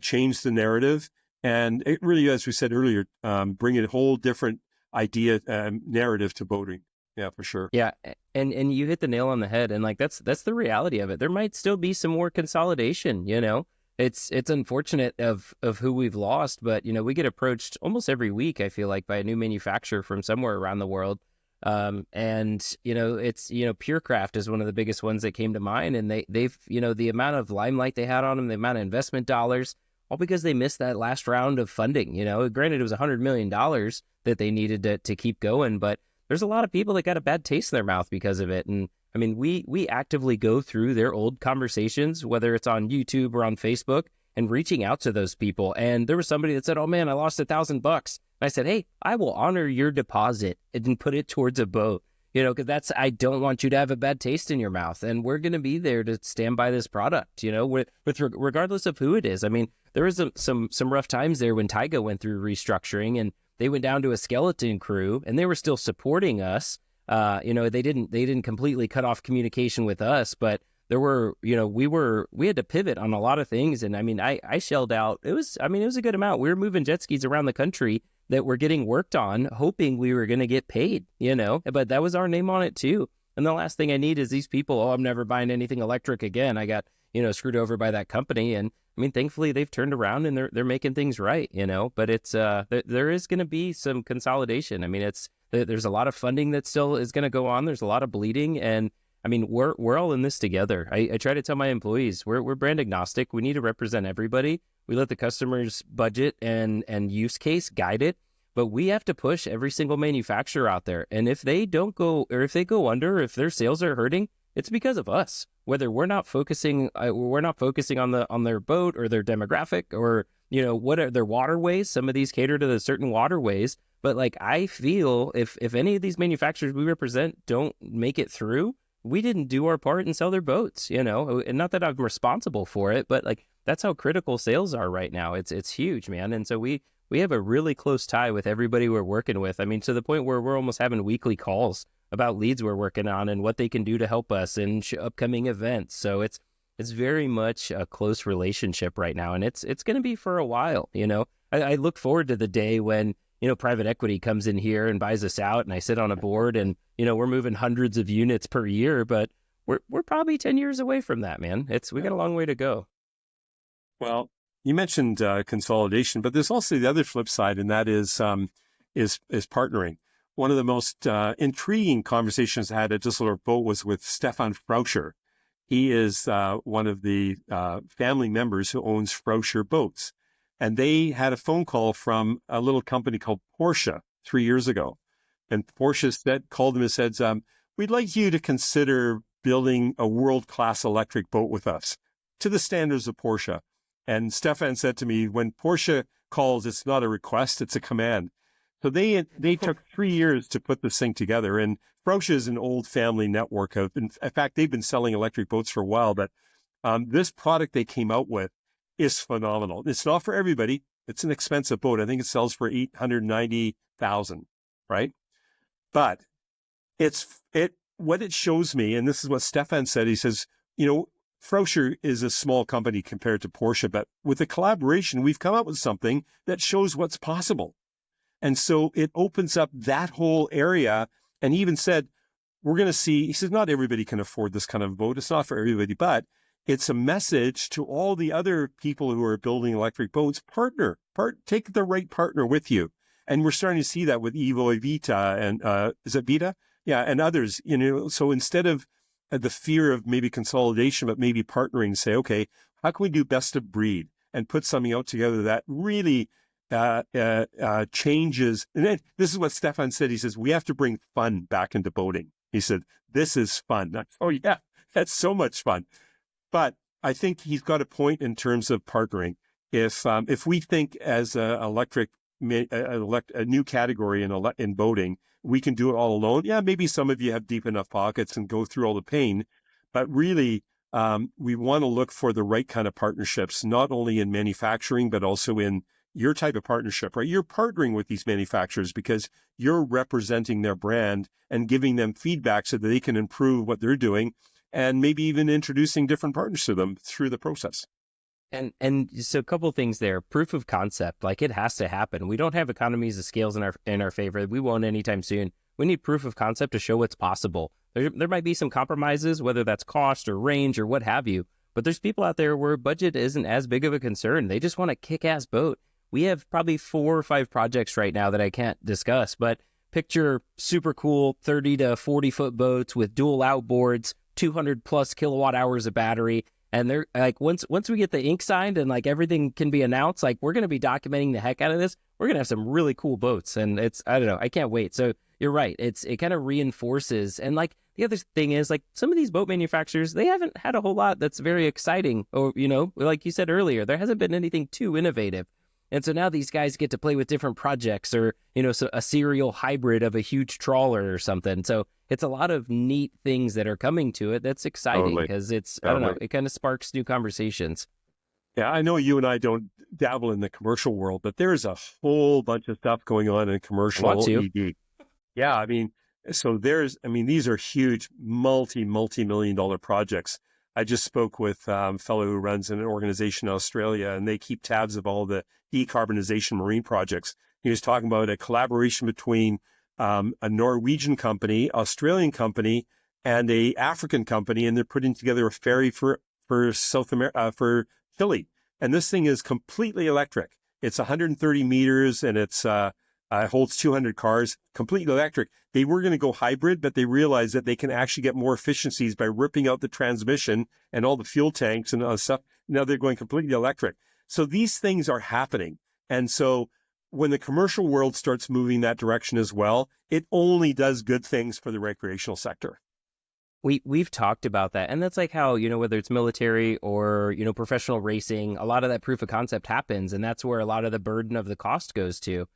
S4: change the narrative. And it really, as we said earlier, bring a whole different idea, narrative to boating. Yeah, for sure.
S3: Yeah. And you hit the nail on the head. And like, that's the reality of it. There might still be some more consolidation, you know. It's unfortunate of who we've lost, but, you know, we get approached almost every week, I feel like, by a new manufacturer from somewhere around the world. And, you know, it's, you know, PureCraft is one of the biggest ones that came to mind. And they've, you know, the amount of limelight they had on them, the amount of investment dollars, all because they missed that last round of funding. You know, granted, it was $100 million that they needed to keep going, but there's a lot of people that got a bad taste in their mouth because of it. And I mean, we actively go through their old conversations, whether it's on YouTube or on Facebook, and reaching out to those people. And there was somebody that said, "Oh man, I lost $1,000. I said, "Hey, I will honor your deposit and put it towards a boat." You know, because I don't want you to have a bad taste in your mouth. And we're going to be there to stand by this product, you know, with regardless of who it is. I mean, there was some rough times there when Taiga went through restructuring, and they went down to a skeleton crew, and they were still supporting us. You know, they didn't completely cut off communication with us, but there were, you know, we had to pivot on a lot of things. And I mean, I shelled out, it was a good amount. We were moving jet skis around the country that were getting worked on, hoping we were going to get paid, you know, but that was our name on it too. And the last thing I need is these people, "Oh, I'm never buying anything electric again. I got, you know, screwed over by that company." And I mean, thankfully they've turned around and they're making things right, you know, but it's, there is going to be some consolidation. I mean, there's a lot of funding that still is going to go on. There's a lot of bleeding, and I mean, we're all in this together. I try to tell my employees, we're brand agnostic. We need to represent everybody. We let the customer's budget and use case guide it, but we have to push every single manufacturer out there. And if they don't go, or if they go under, if their sales are hurting, it's because of us. Whether we're not focusing on their boat or their demographic, or, you know, what are their waterways. Some of these cater to the certain waterways. But like, I feel if any of these manufacturers we represent don't make it through, we didn't do our part and sell their boats, you know. And not that I'm responsible for it, but like, that's how critical sales are right now. It's huge, man. And so we have a really close tie with everybody we're working with. I mean, to the point where we're almost having weekly calls about leads we're working on and what they can do to help us and upcoming events. So it's very much a close relationship right now, and it's going to be for a while. You know, I look forward to the day when, you know, private equity comes in here and buys us out, and I sit on a board, and, you know, we're moving hundreds of units per year, but we're probably 10 years away from that, man. We got a long way to go.
S4: Well, you mentioned consolidation, but there's also the other flip side, and that is partnering. One of the most intriguing conversations I had at Düsseldorf Boat was with Stefan Frauscher. He is one of the family members who owns Frauscher Boats. And they had a phone call from a little company called Porsche 3 years ago. And Porsche called them and said, "We'd like you to consider building a world-class electric boat with us to the standards of Porsche." And Stefan said to me, when Porsche calls, it's not a request, it's a command. So they took 3 years to put this thing together. And Frauscher is an old family network in fact, they've been selling electric boats for a while, but this product they came out with is phenomenal. It's not for everybody. It's an expensive boat. I think it sells for $890,000, right? But what it shows me, and this is what Stefan said, he says, you know, Frauscher is a small company compared to Porsche, but with the collaboration, we've come up with something that shows what's possible. And so it opens up that whole area. And he even said, we're going to see, he says, not everybody can afford this kind of boat. It's not for everybody, but it's a message to all the other people who are building electric boats, take the right partner with you. And we're starting to see that with Evo Vita and, is it Vita? Yeah. And others, so instead of the fear of maybe consolidation, but maybe partnering, say, okay, how can we do best of breed and put something out together that really changes? And then, this is what Stefan said. He says, we have to bring fun back into boating. He said, this is fun. Oh yeah, that's so much fun. But I think he's got a point in terms of partnering. If we think as a new category in boating, we can do it all alone. Yeah, maybe some of you have deep enough pockets and go through all the pain, but really, we want to look for the right kind of partnerships, not only in manufacturing, but also in your type of partnership, right? You're partnering with these manufacturers because you're representing their brand and giving them feedback so that they can improve what they're doing, and maybe even introducing different partners to them through the process.
S3: And so a couple of things there. Proof of concept, like it has to happen. We don't have economies of scales in our favor. We won't anytime soon. We need proof of concept to show what's possible. There might be some compromises, whether that's cost or range or what have you. But there's people out there where budget isn't as big of a concern. They just want a kick-ass boat. We have probably 4 or 5 projects right now that I can't discuss, but picture super cool 30 to 40 foot boats with dual outboards, 200 plus kilowatt hours of battery. And they're like, once we get the ink signed and like everything can be announced, like we're going to be documenting the heck out of this. We're going to have some really cool boats, and I don't know, I can't wait. So you're right. It kind of reinforces. And like the other thing is like some of these boat manufacturers, they haven't had a whole lot that's very exciting, or, like you said earlier, there hasn't been anything too innovative. And so now these guys get to play with different projects, or, so a serial hybrid of a huge trawler or something. So it's a lot of neat things that are coming to it. That's exciting because I don't know, it kind of sparks new conversations.
S4: Yeah, I know you and I don't dabble in the commercial world, but there's a whole bunch of stuff going on in commercial EV. Yeah, these are huge multi-million-dollar projects. I just spoke with a fellow who runs an organization in Australia, and they keep tabs of all the decarbonization marine projects. He was talking about a collaboration between a Norwegian company, Australian company, and a African company, and they're putting together a ferry for South America, for Chile. And this thing is completely electric. It's 130 meters, and it holds 200 cars, completely electric. They were going to go hybrid, but they realized that they can actually get more efficiencies by ripping out the transmission and all the fuel tanks and other stuff. Now they're going completely electric. So these things are happening. And so when the commercial world starts moving that direction as well, it only does good things for the recreational sector.
S3: We've talked about that. And that's like how, whether it's military or, professional racing, a lot of that proof of concept happens. And that's where a lot of the burden of the cost goes to.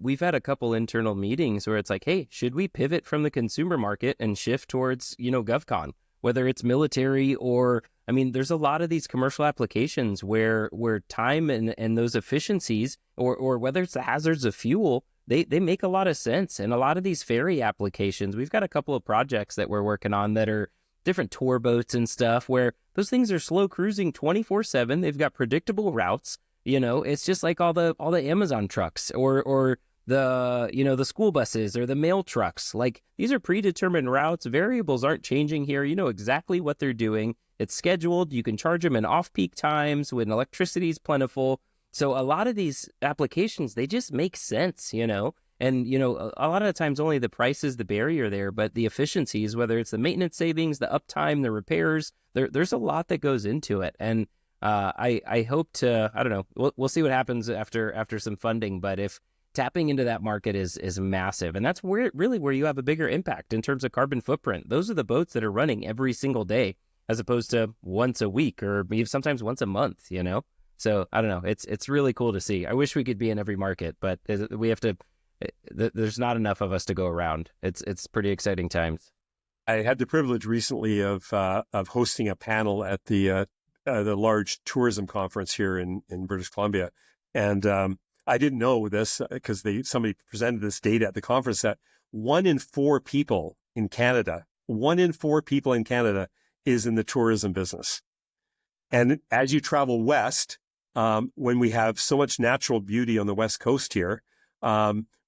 S3: We've had a couple internal meetings where it's like, hey, should we pivot from the consumer market and shift towards, GovCon, whether it's military or, there's a lot of these commercial applications where time and those efficiencies or whether it's the hazards of fuel, they make a lot of sense. And a lot of these ferry applications, we've got a couple of projects that we're working on that are different tour boats and stuff where those things are slow cruising 24/7. They've got predictable routes. It's just like all the Amazon trucks or the, the school buses or the mail trucks. Like these are predetermined routes. Variables aren't changing here. You know exactly what they're doing. It's scheduled. You can charge them in off-peak times when electricity is plentiful. So a lot of these applications, they just make sense, and, a lot of the times only the price is the barrier there, but the efficiencies, whether it's the maintenance savings, the uptime, the repairs, there's a lot that goes into it. And I hope to, I don't know, we'll see what happens after some funding, but if tapping into that market is massive, and that's where you have a bigger impact in terms of carbon footprint. Those are the boats that are running every single day, as opposed to once a week or maybe sometimes once a month, So I don't know. It's really cool to see. I wish we could be in every market, but we have to. There's not enough of us to go around. It's pretty exciting times.
S4: I had the privilege recently of hosting a panel at the large tourism conference here in British Columbia, and I didn't know this because somebody presented this data at the conference that 1 in 4 people in Canada is in the tourism business. And as you travel west, when we have so much natural beauty on the West Coast here,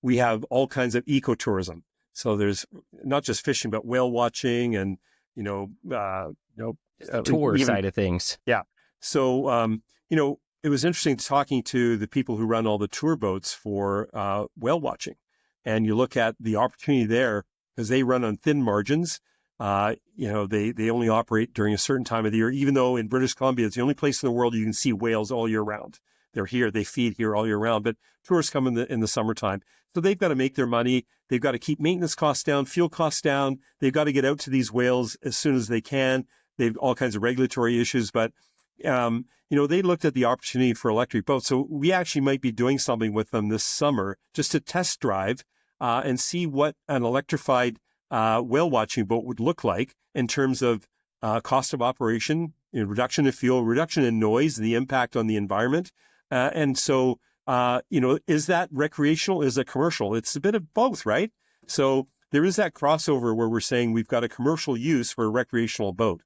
S4: we have all kinds of ecotourism. So there's not just fishing, but whale watching and,
S3: Tour side of things.
S4: Yeah. So, it was interesting talking to the people who run all the tour boats for whale watching. And you look at the opportunity there because they run on thin margins. They only operate during a certain time of the year, even though in British Columbia, it's the only place in the world you can see whales all year round. They're here, they feed here all year round, but tourists come in the summertime. So they've got to make their money. They've got to keep maintenance costs down, fuel costs down. They've got to get out to these whales as soon as they can. They've all kinds of regulatory issues, but they looked at the opportunity for electric boats. So we actually might be doing something with them this summer just to test drive and see what an electrified whale watching boat would look like in terms of cost of operation, reduction in fuel, reduction in noise, the impact on the environment. Is that recreational? Is it commercial? It's a bit of both, right? So there is that crossover where we're saying we've got a commercial use for a recreational boat.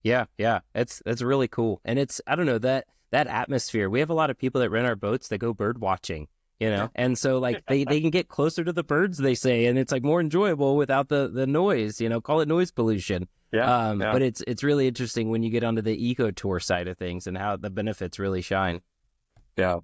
S3: Yeah. It's really cool. And it's, I don't know, that atmosphere. We have a lot of people that rent our boats that go bird watching, and so like they can get closer to the birds, they say, and it's like more enjoyable without the noise, call it noise pollution.
S4: Yeah.
S3: But it's really interesting when you get onto the eco tour side of things and how the benefits really shine.
S4: Yeah.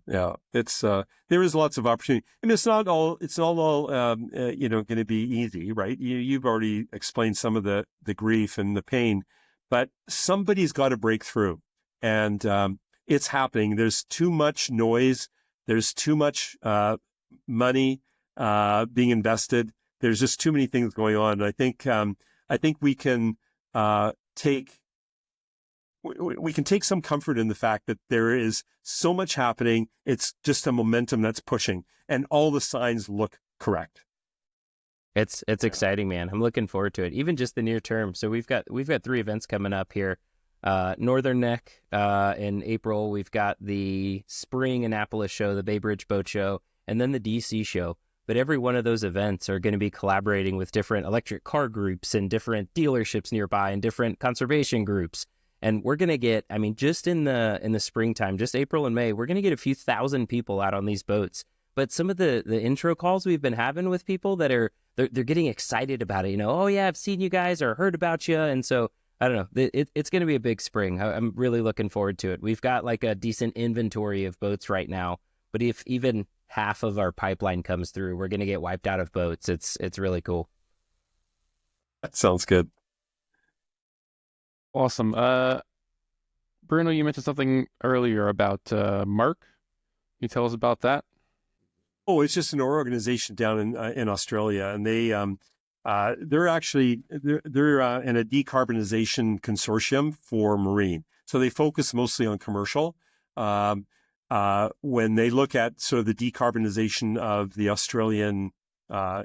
S4: It's there is lots of opportunity. I mean, it's not all going to be easy, right? You've already explained some of the grief and the pain, but somebody's got to break through, and it's happening. There's too much noise. There's too much money being invested. There's just too many things going on. And I think we can take some comfort in the fact that there is so much happening. It's just a momentum that's pushing, and all the signs look correct.
S3: It's exciting, man. I'm looking forward to it, even just the near term. So we've got 3 events coming up here. Northern Neck in April. We've got the Spring Annapolis show, the Bay Bridge Boat Show, and then the DC show. But every one of those events are going to be collaborating with different electric car groups and different dealerships nearby and different conservation groups. And we're going to get, just in the springtime, just April and May, we're going to get a few thousand people out on these boats. But some of the intro calls we've been having with people that they're getting excited about it. Oh yeah, I've seen you guys or heard about you. And so, I don't know, it's going to be a big spring. I'm really looking forward to it. We've got like a decent inventory of boats right now. But if even half of our pipeline comes through, we're going to get wiped out of boats. It's really cool.
S4: That sounds good.
S2: Awesome. Bruno, you mentioned something earlier about Mark. Can you tell us about that?
S4: Oh, it's just an organization down in Australia, and they're actually in a decarbonization consortium for marine. So they focus mostly on commercial. When they look at sort of the decarbonization of the Australian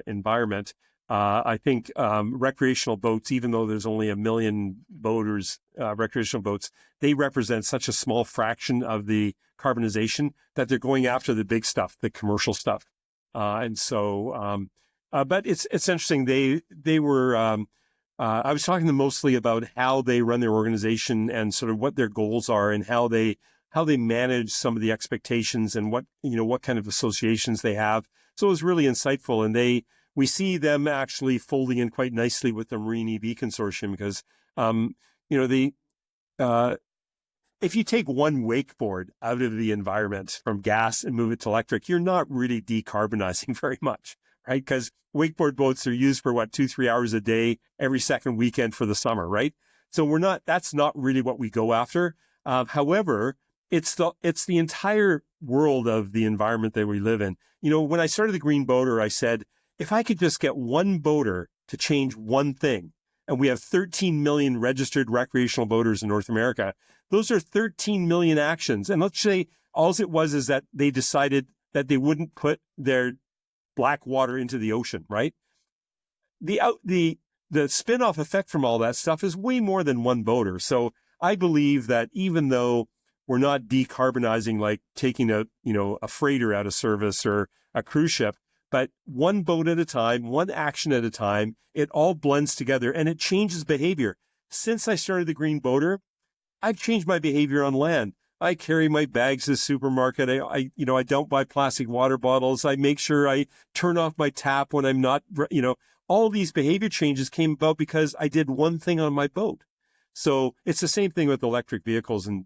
S4: environment, I think recreational boats, even though there's only 1 million boaters, recreational boats, they represent such a small fraction of the carbonization that they're going after the big stuff, the commercial stuff. But it's interesting. They were, I was talking to them mostly about how they run their organization and sort of what their goals are and how they manage some of the expectations and what kind of associations they have. So it was really insightful, and we see them actually folding in quite nicely with the Marine EV Consortium because, if you take one wakeboard out of the environment from gas and move it to electric, you're not really decarbonizing very much, right? Because wakeboard boats are used for 2-3 hours a day, every second weekend for the summer, right? So that's not really what we go after. However, it's the entire world of the environment that we live in. When I started the Green Boater, I said, if I could just get one boater to change one thing, and we have 13 million registered recreational boaters in North America, those are 13 million actions. And let's say all it was is that they decided that they wouldn't put their black water into the ocean, right? The spin-off effect from all that stuff is way more than one boater. So I believe that even though we're not decarbonizing like taking a freighter out of service or a cruise ship, but one boat at a time, one action at a time, it all blends together and it changes behavior. Since I started the Green Boater, I've changed my behavior on land. I carry my bags to the supermarket. I don't buy plastic water bottles. I make sure I turn off my tap when I'm not, all these behavior changes came about because I did one thing on my boat. So it's the same thing with electric vehicles and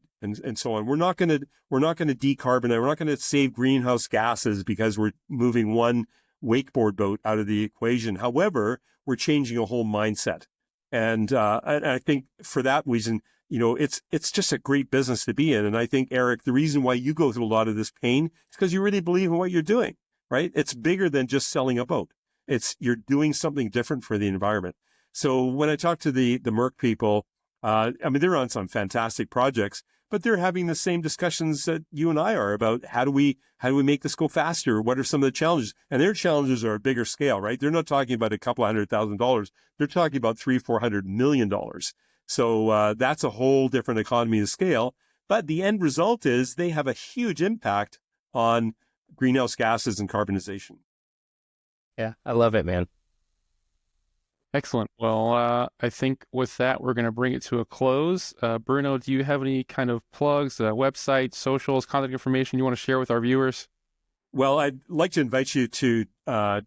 S4: so on. We're not going to decarbonize. We're not going to save greenhouse gases because we're moving one wakeboard boat out of the equation. However, we're changing a whole mindset. And I think for that reason, it's just a great business to be in. And I think, Erick, the reason why you go through a lot of this pain is because you really believe in what you're doing, right? It's bigger than just selling a boat. You're doing something different for the environment. So when I talk to the Merck people, they're on some fantastic projects, but they're having the same discussions that you and I are about how do we make this go faster? What are some of the challenges? And their challenges are a bigger scale, right? They're not talking about a couple $100,000. They're talking about $300-400 million. So that's a whole different economy of scale. But the end result is they have a huge impact on greenhouse gases and carbonization.
S3: Yeah, I love it, man.
S2: Excellent. Well, I think with that, we're going to bring it to a close. Bruno, do you have any kind of plugs, websites, socials, contact information you want to share with our viewers?
S4: Well, I'd like to invite you to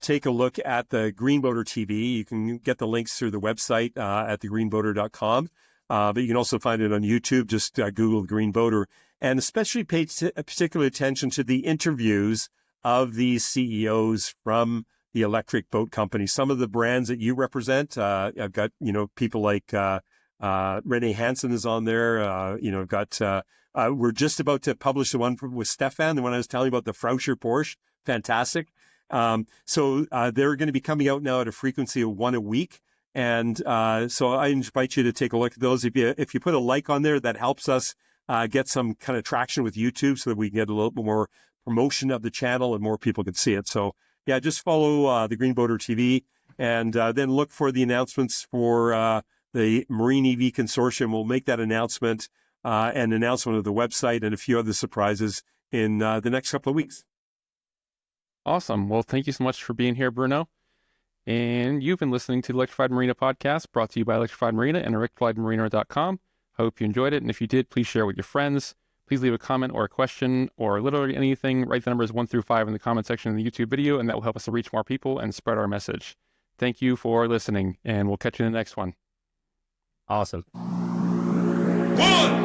S4: take a look at the Green Boater TV. You can get the links through the website at thegreenboater.com. But you can also find it on YouTube. Just Google the Green Boater. And especially pay particular attention to the interviews of these CEOs from the electric boat companies. Some of the brands that you represent, I've got, people like Renee Hansen is on there. We're just about to publish the one with Stefan, the one I was telling you about, the Frauscher Porsche. Fantastic. So they're going to be coming out now at a frequency of one a week. And so I invite you to take a look at those. If you put a like on there, that helps us get some kind of traction with YouTube so that we can get a little bit more promotion of the channel and more people can see it. So yeah, just follow the Green Boater TV and then look for the announcements for the Marine EV Consortium. We'll make that announcement and announcement of the website and a few other surprises in the next couple of weeks.
S2: Awesome. Well, thank you so much for being here, Bruno. And you've been listening to the Electrified Marina Podcast, brought to you by Electrified Marina and electrifiedmarina.com. Hope you enjoyed it. And if you did, please share with your friends. Please leave a comment or a question or literally anything. Write the numbers 1 through 5 in the comment section of the YouTube video, and that will help us to reach more people and spread our message. Thank you for listening, and we'll catch you in the next one.
S3: Awesome.
S1: 1